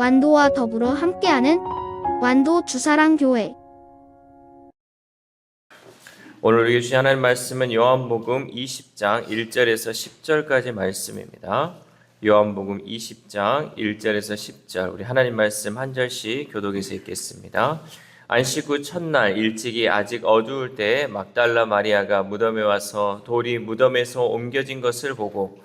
완도와 더불어 함께하는 완도 주사랑교회. 오늘 우리에게 주신 하나님 말씀은 요한복음 20장 1절에서 10절까지 말씀입니다. 요한복음 20장 1절에서 10절, 우리 하나님 말씀 한 절씩 교독해서 읽겠습니다. 안식 후 첫날 일찍이 아직 어두울 때에 막달라 마리아가 무덤에 와서 돌이 무덤에서 옮겨진 것을 보고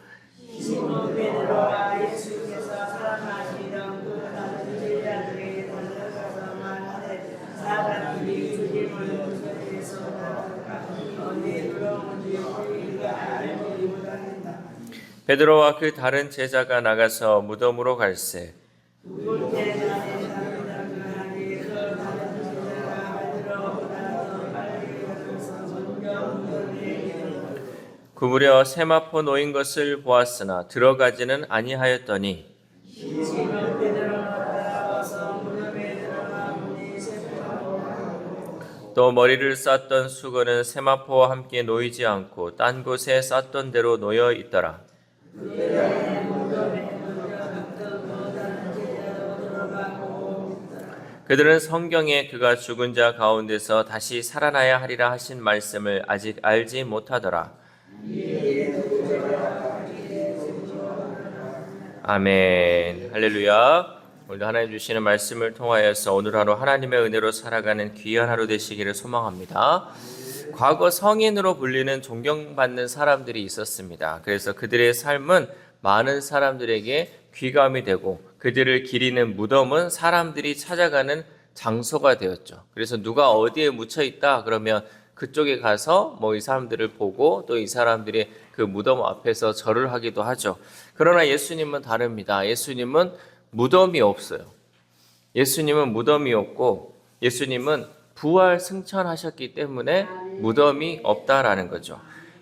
시몬 베드로와 예수께서 사랑하시던 그 다른 제자들에게 달려가서 말하되 사람들이 주님을 무덤에서 어디에 들어온지 우리가 알지 못하겠다. 베드로와 그 다른 제자가 나가서 무덤으로 갈새 둘째 날에 사람들에게서 다른 제자가 베드로보다 더 빨리 가서 먼저 무덤에 이르렀다. 구부려 세마포 놓인 것을 보았으나 들어가지는 아니하였더니 시몬 베드로가 따라와서 무덤에 들어가 보니 세마포가 또 머리를 쌌던 수건은 세마포와 함께 놓이지 않고 딴 곳에 쌌던 대로 놓여 있더라. 그들은 성경에 그가 죽은 자 가운데서 다시 살아나야 하리라 하신 말씀을 아직 알지 못하더라. 아멘. 할렐루야. 오늘도 하나님 주시는 말씀을 통하여서 오늘 하루 하나님의 은혜로 살아가는 귀한 하루 되시기를 소망합니다. 과거 성인으로 불리는 존경받는 사람들이 있었습니다. 그래서 그들의 삶은 많은 사람들에게 귀감이 되고 그들을 기리는 무덤은 사람들이 찾아가는 장소가 되었죠. 그래서 누가 어디에 묻혀 있다 그러면 그쪽에 가서 이 사람들을 보고 또 이 사람들이 그 무덤 앞에서 절을 하기도 하죠. 그러나 예수님은 다릅니다. 예수님은 무덤이 없어요. 예수님은 무덤이 없고 예수님은 부활 승천하셨기 때문에 무덤이 없다라는 거죠.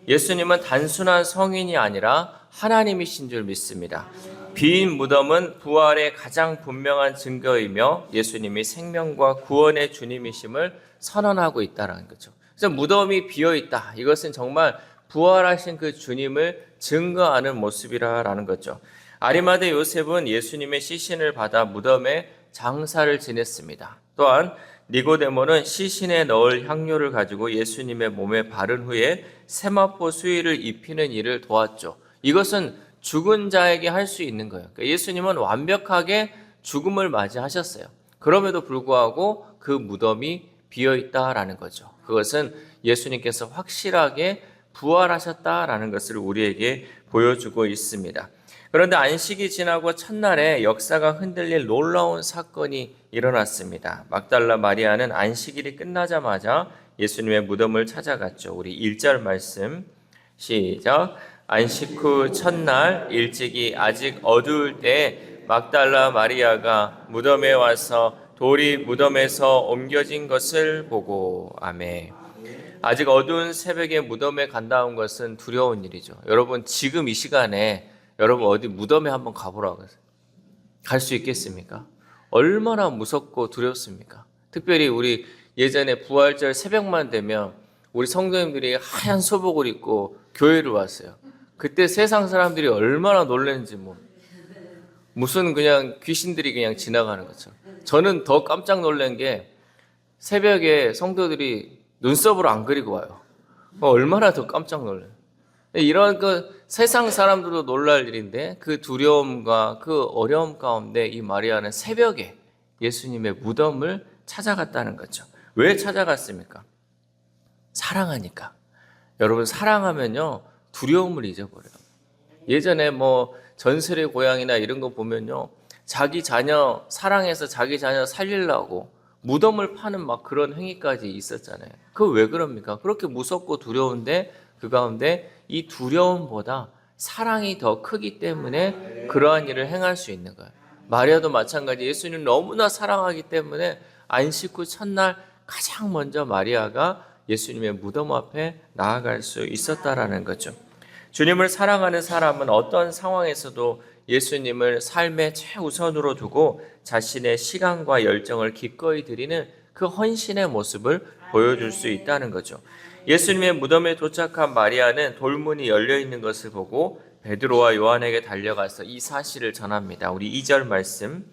예수님은 단순한 성인이 아니라 하나님이신 줄 믿습니다. 빈 무덤은 부활의 가장 분명한 증거이며 예수님이 생명과 구원의 주님이심을 선언하고 있다는 거죠. 그래서 무덤이 비어있다. 이것은 정말 부활하신 그 주님을 증거하는 모습이라는 거죠. 아리마대 요셉은 예수님의 시신을 받아 무덤에 장사를 지냈습니다. 또한 니고데모는 시신에 넣을 향료를 가지고 예수님의 몸에 바른 후에 세마포 수의를 입히는 일을 도왔죠. 이것은 죽은 자에게 할 수 있는 거예요. 그러니까 예수님은 완벽하게 죽음을 맞이하셨어요. 그럼에도 불구하고 그 무덤이 비어있다라는 거죠. 그것은 예수님께서 확실하게 부활하셨다라는 것을 우리에게 보여주고 있습니다. 그런데 안식이 지나고 첫날에 역사가 흔들릴 놀라운 사건이 일어났습니다. 막달라 마리아는 안식일이 끝나자마자 예수님의 무덤을 찾아갔죠. 우리 1절 말씀 시작. 안식 후 첫날 일찍이 아직 어두울 때에 막달라 마리아가 무덤에 와서 돌이 무덤에서 옮겨진 것을 보고. 아멘. 아직 어두운 새벽에 무덤에 간다는 것은 두려운 일이죠. 여러분 지금 이 시간에 여러분 어디 무덤에 한번 가보라고 하세요. 갈 수 있겠습니까? 얼마나 무섭고 두렵습니까? 특별히 우리 예전에 부활절 새벽만 되면 우리 성도님들이 하얀 소복을 입고 교회를 왔어요. 그때 세상 사람들이 얼마나 놀랐는지 무슨 그냥 귀신들이 그냥 지나가는 것처럼. 저는 더 깜짝 놀란 게 새벽에 성도들이 눈썹을 안 그리고 와요. 얼마나 더 깜짝 놀라요. 이런 세상 사람들도 놀랄 일인데 그 두려움과 그 어려움 가운데 이 마리아는 새벽에 예수님의 무덤을 찾아갔다는 거죠. 왜 찾아갔습니까? 사랑하니까. 여러분 사랑하면요 두려움을 잊어버려요. 예전에 전설의 고향이나 이런 거 보면요 자기 자녀 사랑해서 자기 자녀 살리려고 무덤을 파는 그런 행위까지 있었잖아요. 그거 왜 그럽니까? 그렇게 무섭고 두려운데 그 가운데 이 두려움보다 사랑이 더 크기 때문에 그러한 일을 행할 수 있는 거예요. 마리아도 마찬가지. 예수님 너무나 사랑하기 때문에 안식 후 첫날 가장 먼저 마리아가 예수님의 무덤 앞에 나아갈 수 있었다라는 거죠. 주님을 사랑하는 사람은 어떤 상황에서도 예수님을 삶의 최우선으로 두고 자신의 시간과 열정을 기꺼이 드리는 그 헌신의 모습을 보여줄 수 있다는 거죠. 예수님의 무덤에 도착한 마리아는 돌문이 열려 있는 것을 보고 베드로와 요한에게 달려가서 이 사실을 전합니다. 우리 2절 말씀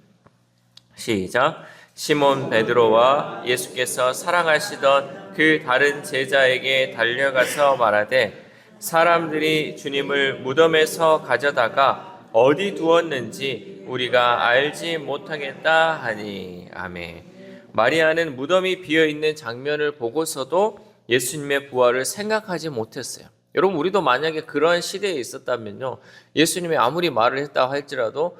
시작. 시몬 베드로와 예수께서 사랑하시던 그 다른 제자에게 달려가서 말하되 사람들이 주님을 무덤에서 가져다가 어디 두었는지 우리가 알지 못하겠다 하니. 아멘. 마리아는 무덤이 비어 있는 장면을 보고서도 예수님의 부활을 생각하지 못했어요. 여러분, 우리도 만약에 그런 시대에 있었다면요, 예수님이 아무리 말을 했다 할지라도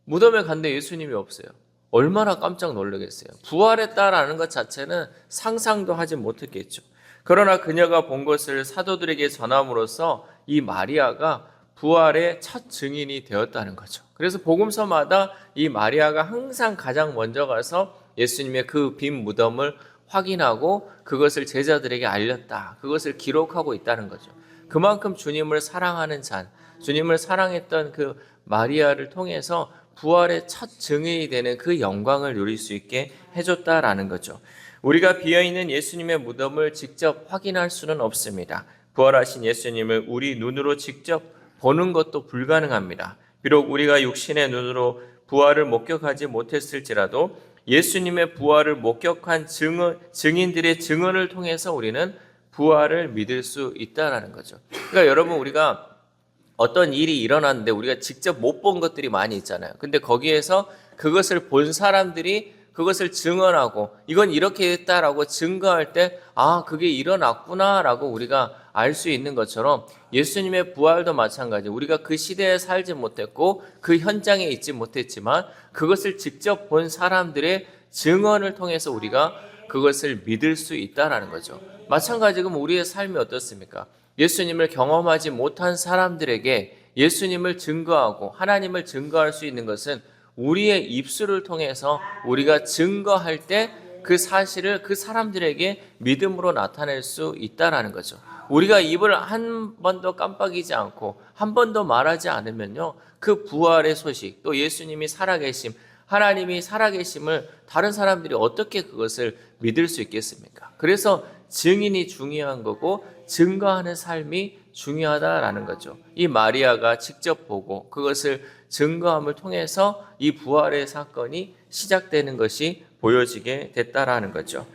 무덤에 갔는데 예수님이 없어요. 얼마나 깜짝 놀라겠어요. 부활했다라는 것 자체는 상상도 하지 못했겠죠. 그러나 그녀가 본 것을 사도들에게 전함으로써 이 마리아가 부활의 첫 증인이 되었다는 거죠. 그래서 복음서마다 이 마리아가 항상 가장 먼저 가서 예수님의 그 빈 무덤을 확인하고 그것을 제자들에게 알렸다. 그것을 기록하고 있다는 거죠. 그만큼 주님을 사랑하는 잔, 주님을 사랑했던 그 마리아를 통해서 부활의 첫 증인이 되는 그 영광을 누릴 수 있게 해줬다라는 거죠. 우리가 비어있는 예수님의 무덤을 직접 확인할 수는 없습니다. 부활하신 예수님을 우리 눈으로 직접 보는 것도 불가능합니다. 비록 우리가 육신의 눈으로 부활을 목격하지 못했을지라도 예수님의 부활을 목격한 증인들의 증언을 통해서 우리는 부활을 믿을 수 있다는 거죠. 그러니까 여러분, 우리가 어떤 일이 일어났는데 우리가 직접 못 본 것들이 많이 있잖아요. 근데 거기에서 그것을 본 사람들이 그것을 증언하고 이건 이렇게 했다라고 증거할 때 그게 일어났구나라고 우리가 알 수 있는 것처럼 예수님의 부활도 마찬가지. 우리가 그 시대에 살지 못했고 그 현장에 있지 못했지만 그것을 직접 본 사람들의 증언을 통해서 우리가 그것을 믿을 수 있다는 거죠. 마찬가지로 우리의 삶이 어떻습니까? 예수님을 경험하지 못한 사람들에게 예수님을 증거하고 하나님을 증거할 수 있는 것은 우리의 입술을 통해서 우리가 증거할 때 그 사실을 그 사람들에게 믿음으로 나타낼 수 있다는 거죠. 우리가 입을 한 번도 깜빡이지 않고 한 번도 말하지 않으면요, 그 부활의 소식, 또 예수님이 살아계심, 하나님이 살아계심을 다른 사람들이 어떻게 그것을 믿을 수 있겠습니까? 그래서 증인이 중요한 거고 증거하는 삶이 중요하다라는 거죠. 이 마리아가 직접 보고 그것을 증거함을 통해서 이 부활의 사건이 시작되는 것이 보여지게 됐다라는 거죠.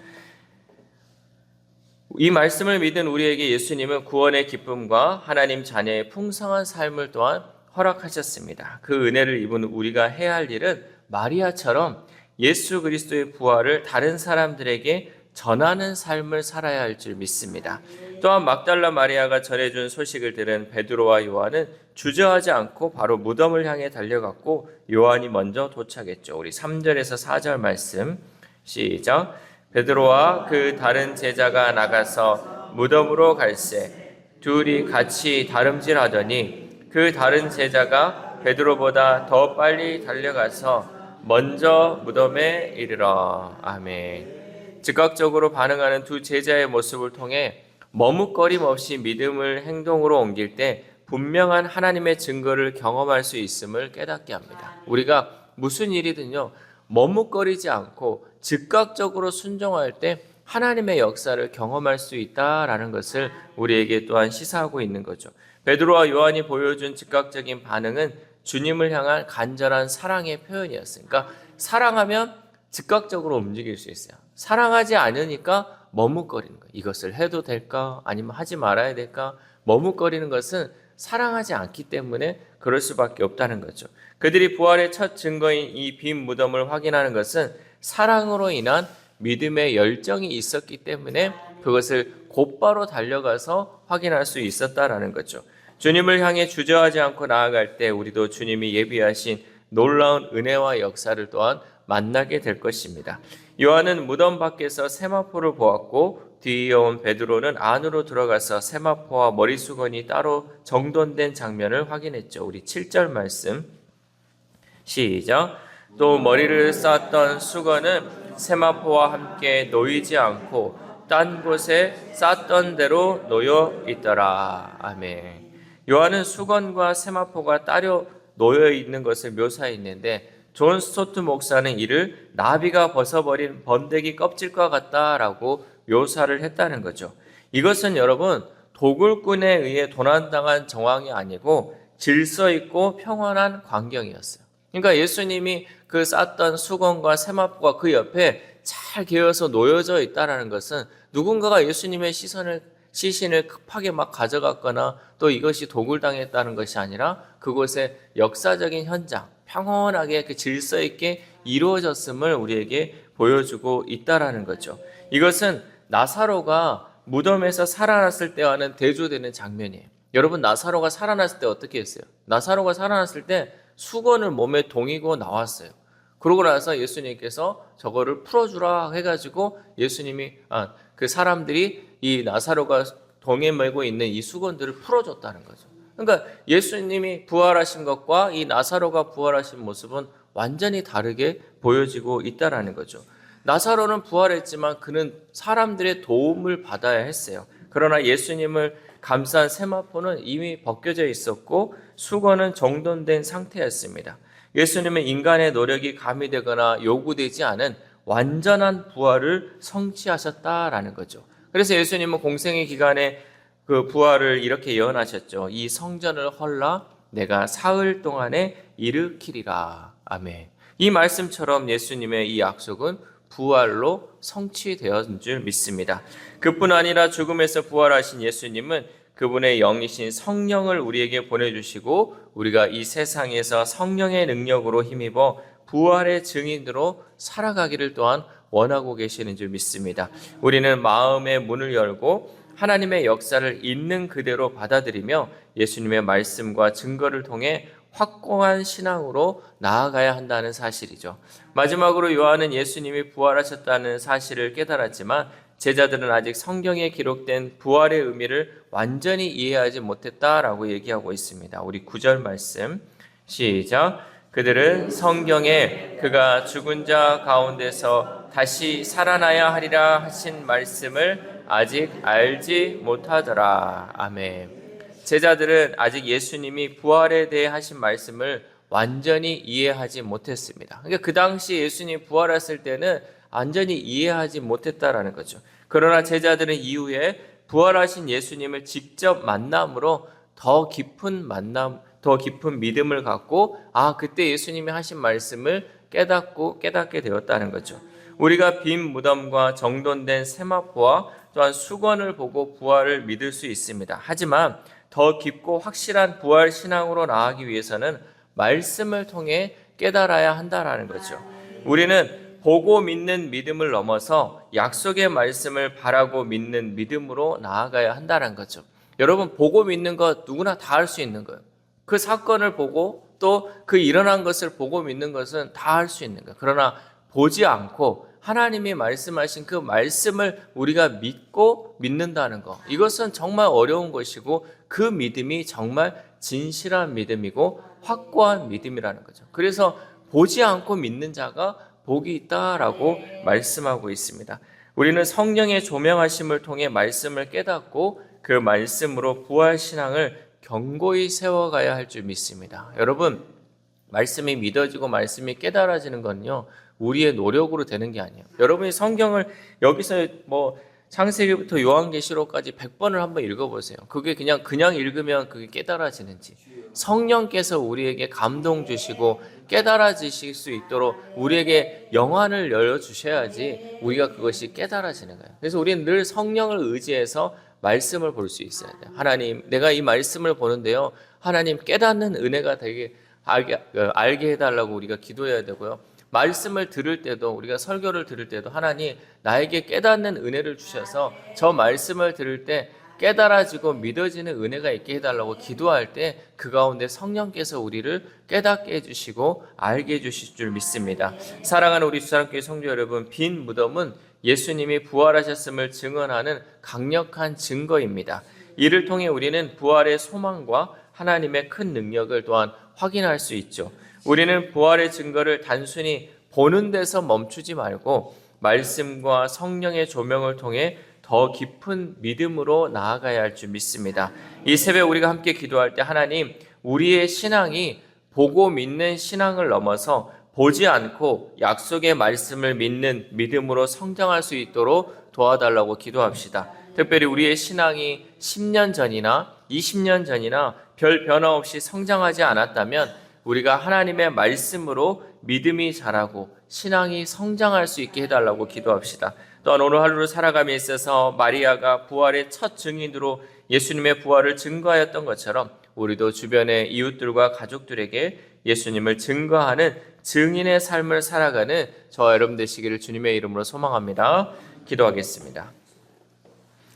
이 말씀을 믿은 우리에게 예수님은 구원의 기쁨과 하나님 자녀의 풍성한 삶을 또한 허락하셨습니다. 그 은혜를 입은 우리가 해야 할 일은 마리아처럼 예수 그리스도의 부활을 다른 사람들에게 전하는 삶을 살아야 할 줄 믿습니다. 또한 막달라 마리아가 전해준 소식을 들은 베드로와 요한은 주저하지 않고 바로 무덤을 향해 달려갔고 요한이 먼저 도착했죠. 우리 3절에서 4절 말씀 시작. 베드로와 그 다른 제자가 나가서 무덤으로 갈새 둘이 같이 다름질하더니 그 다른 제자가 베드로보다 더 빨리 달려가서 먼저 무덤에 이르러. 아멘. 즉각적으로 반응하는 두 제자의 모습을 통해 머뭇거림 없이 믿음을 행동으로 옮길 때 분명한 하나님의 증거를 경험할 수 있음을 깨닫게 합니다. 우리가 무슨 일이든요, 머뭇거리지 않고 즉각적으로 순종할 때 하나님의 역사를 경험할 수 있다라는 것을 우리에게 또한 시사하고 있는 거죠. 베드로와 요한이 보여준 즉각적인 반응은 주님을 향한 간절한 사랑의 표현이었으니까 사랑하면 즉각적으로 움직일 수 있어요. 사랑하지 않으니까 머뭇거리는 거예요. 이것을 해도 될까? 아니면 하지 말아야 될까? 머뭇거리는 것은 사랑하지 않기 때문에 그럴 수밖에 없다는 거죠. 그들이 부활의 첫 증거인 이 빈 무덤을 확인하는 것은 사랑으로 인한 믿음의 열정이 있었기 때문에 그것을 곧바로 달려가서 확인할 수 있었다라는 거죠. 주님을 향해 주저하지 않고 나아갈 때 우리도 주님이 예비하신 놀라운 은혜와 역사를 또한 만나게 될 것입니다. 요한은 무덤 밖에서 세마포를 보았고 뒤이어 온 베드로는 안으로 들어가서 세마포와 머리수건이 따로 정돈된 장면을 확인했죠. 우리 7절 말씀 시작. 또 머리를 쌓았던 수건은 세마포와 함께 놓이지 않고 딴 곳에 쌓던 대로 놓여 있더라. 아멘. 요한은 수건과 세마포가 따로 놓여 있는 것을 묘사했는데 존 스토트 목사는 이를 나비가 벗어버린 번데기 껍질과 같다라고 묘사를 했다는 거죠. 이것은 여러분 도굴꾼에 의해 도난당한 정황이 아니고 질서 있고 평온한 광경이었어요. 그러니까 예수님이 그 쌌던 수건과 세마포가 그 옆에 잘 개어서 놓여져 있다는 것은 누군가가 예수님의 시신을 급하게 막 가져갔거나 또 이것이 도굴당했다는 것이 아니라 그곳에 역사적인 현장, 평온하게 그 질서 있게 이루어졌음을 우리에게 보여주고 있다라는 거죠. 이것은 나사로가 무덤에서 살아났을 때와는 대조되는 장면이에요. 여러분, 나사로가 살아났을 때 어떻게 했어요? 나사로가 살아났을 때 수건을 몸에 동이고 나왔어요. 그러고 나서 예수님께서 저거를 풀어주라 해가지고 그 사람들이 이 나사로가 동에 메고 있는 이 수건들을 풀어줬다는 거죠. 그러니까 예수님이 부활하신 것과 이 나사로가 부활하신 모습은 완전히 다르게 보여지고 있다라는 거죠. 나사로는 부활했지만 그는 사람들의 도움을 받아야 했어요. 그러나 예수님을 감싼 세마포는 이미 벗겨져 있었고 수건은 정돈된 상태였습니다. 예수님은 인간의 노력이 가미되거나 요구되지 않은 완전한 부활을 성취하셨다라는 거죠. 그래서 예수님은 공생의 기간에 그 부활을 이렇게 예언하셨죠. 이 성전을 헐라 내가 사흘 동안에 일으키리라. 아멘. 이 말씀처럼 예수님의 이 약속은 부활로 성취되었는 줄 믿습니다. 그뿐 아니라 죽음에서 부활하신 예수님은 그분의 영이신 성령을 우리에게 보내주시고 우리가 이 세상에서 성령의 능력으로 힘입어 부활의 증인으로 살아가기를 또한 원하고 계시는 줄 믿습니다. 우리는 마음의 문을 열고 하나님의 역사를 있는 그대로 받아들이며 예수님의 말씀과 증거를 통해 확고한 신앙으로 나아가야 한다는 사실이죠. 마지막으로 요한은 예수님이 부활하셨다는 사실을 깨달았지만 제자들은 아직 성경에 기록된 부활의 의미를 완전히 이해하지 못했다라고 얘기하고 있습니다. 우리 9절 말씀 시작. 그들은 성경에 그가 죽은 자 가운데서 다시 살아나야 하리라 하신 말씀을 아직 알지 못하더라. 아멘. 제자들은 아직 예수님이 부활에 대해 하신 말씀을 완전히 이해하지 못했습니다. 그러니까 그 당시 예수님이 부활했을 때는 완전히 이해하지 못했다라는 거죠. 그러나 제자들은 이후에 부활하신 예수님을 직접 만남으로 더 깊은 믿음을 갖고 그때 예수님이 하신 말씀을 깨닫게 되었다는 거죠. 우리가 빈 무덤과 정돈된 세마포와 또한 수건을 보고 부활을 믿을 수 있습니다. 하지만 더 깊고 확실한 부활 신앙으로 나아가기 위해서는 말씀을 통해 깨달아야 한다라는 거죠. 우리는 보고 믿는 믿음을 넘어서 약속의 말씀을 바라고 믿는 믿음으로 나아가야 한다는 거죠. 여러분, 보고 믿는 것 누구나 다 할 수 있는 거예요. 그 사건을 보고 또 그 일어난 것을 보고 믿는 것은 다 할 수 있는 거예요. 그러나 보지 않고 하나님이 말씀하신 그 말씀을 우리가 믿고 믿는다는 것, 이것은 정말 어려운 것이고 그 믿음이 정말 진실한 믿음이고 확고한 믿음이라는 거죠. 그래서 보지 않고 믿는 자가 복이 있다라고 말씀하고 있습니다. 우리는 성령의 조명하심을 통해 말씀을 깨닫고 그 말씀으로 부활신앙을 견고히 세워가야 할 줄 믿습니다. 여러분, 말씀이 믿어지고 말씀이 깨달아지는 건요, 우리의 노력으로 되는 게 아니에요. 여러분이 성경을 여기서 창세기부터 요한계시록까지 100번을 한번 읽어보세요. 그게 그냥 읽으면 그게 깨달아지는지, 성령께서 우리에게 감동 주시고 깨달아지실 수 있도록 우리에게 영안을 열어주셔야지 우리가 그것이 깨달아지는 거예요. 그래서 우리는 늘 성령을 의지해서 말씀을 볼 수 있어야 돼요. 하나님, 내가 이 말씀을 보는데요, 하나님 깨닫는 은혜가 되게 알게 해달라고 우리가 기도해야 되고요. 말씀을 들을 때도, 우리가 설교를 들을 때도 하나님 나에게 깨닫는 은혜를 주셔서 저 말씀을 들을 때 깨달아지고 믿어지는 은혜가 있게 해달라고 기도할 때 그 가운데 성령께서 우리를 깨닫게 해주시고 알게 해주실 줄 믿습니다. 사랑하는 우리 주사랑교회 성도 여러분, 빈 무덤은 예수님이 부활하셨음을 증언하는 강력한 증거입니다. 이를 통해 우리는 부활의 소망과 하나님의 큰 능력을 또한 확인할 수 있죠. 우리는 부활의 증거를 단순히 보는 데서 멈추지 말고 말씀과 성령의 조명을 통해 더 깊은 믿음으로 나아가야 할 줄 믿습니다. 이 새벽 우리가 함께 기도할 때 하나님, 우리의 신앙이 보고 믿는 신앙을 넘어서 보지 않고 약속의 말씀을 믿는 믿음으로 성장할 수 있도록 도와달라고 기도합시다. 특별히 우리의 신앙이 10년 전이나 20년 전이나 별 변화 없이 성장하지 않았다면 우리가 하나님의 말씀으로 믿음이 자라고 신앙이 성장할 수 있게 해달라고 기도합시다. 또한 오늘 하루를 살아감에 있어서 마리아가 부활의 첫 증인으로 예수님의 부활을 증거하였던 것처럼 우리도 주변의 이웃들과 가족들에게 예수님을 증거하는 증인의 삶을 살아가는 저와 여러분 되시기를 주님의 이름으로 소망합니다. 기도하겠습니다.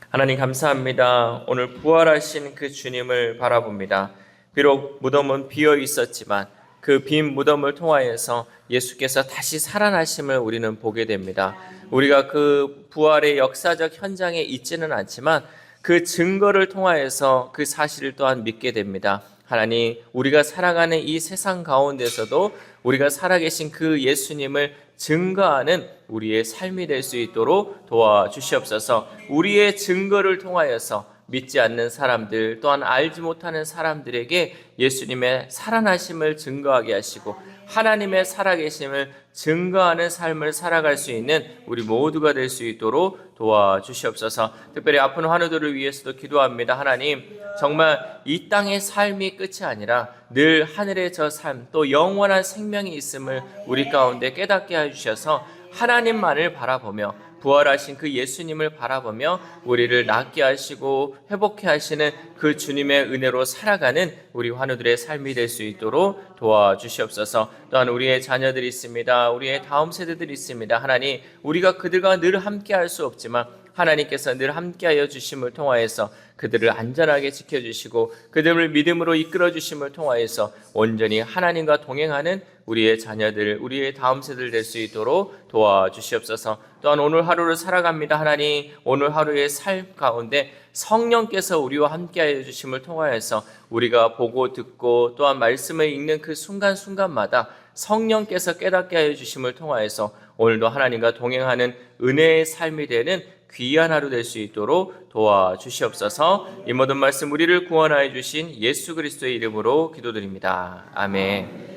하나님 감사합니다. 오늘 부활하신 그 주님을 바라봅니다. 비록 무덤은 비어 있었지만 그 빈 무덤을 통하여서 예수께서 다시 살아나심을 우리는 보게 됩니다. 우리가 그 부활의 역사적 현장에 있지는 않지만 그 증거를 통하여서 그 사실을 또한 믿게 됩니다. 하나님, 우리가 살아가는 이 세상 가운데서도 우리가 살아계신 그 예수님을 증거하는 우리의 삶이 될 수 있도록 도와주시옵소서. 우리의 증거를 통하여서 믿지 않는 사람들 또한 알지 못하는 사람들에게 예수님의 살아나심을 증거하게 하시고 하나님의 살아계심을 증거하는 삶을 살아갈 수 있는 우리 모두가 될 수 있도록 도와주시옵소서. 특별히 아픈 환우들을 위해서도 기도합니다. 하나님, 정말 이 땅의 삶이 끝이 아니라 늘 하늘의 저 삶 또 영원한 생명이 있음을 우리 가운데 깨닫게 해주셔서 하나님만을 바라보며 부활하신 그 예수님을 바라보며 우리를 낫게 하시고 회복케 하시는 그 주님의 은혜로 살아가는 우리 환우들의 삶이 될 수 있도록 도와주시옵소서. 또한 우리의 자녀들이 있습니다. 우리의 다음 세대들이 있습니다. 하나님, 우리가 그들과 늘 함께 할 수 없지만 하나님께서 늘 함께하여 주심을 통하여서 그들을 안전하게 지켜주시고 그들을 믿음으로 이끌어 주심을 통하여서 온전히 하나님과 동행하는 우리의 자녀들, 우리의 다음 세대들 될 수 있도록 도와주시옵소서. 또한 오늘 하루를 살아갑니다. 하나님, 오늘 하루의 삶 가운데 성령께서 우리와 함께하여 주심을 통하여서 우리가 보고 듣고 또한 말씀을 읽는 그 순간순간마다 성령께서 깨닫게 하여 주심을 통하여서 오늘도 하나님과 동행하는 은혜의 삶이 되는 귀한 하루 될 수 있도록 도와주시옵소서. 이 모든 말씀 우리를 구원하여 주신 예수 그리스도의 이름으로 기도드립니다. 아멘.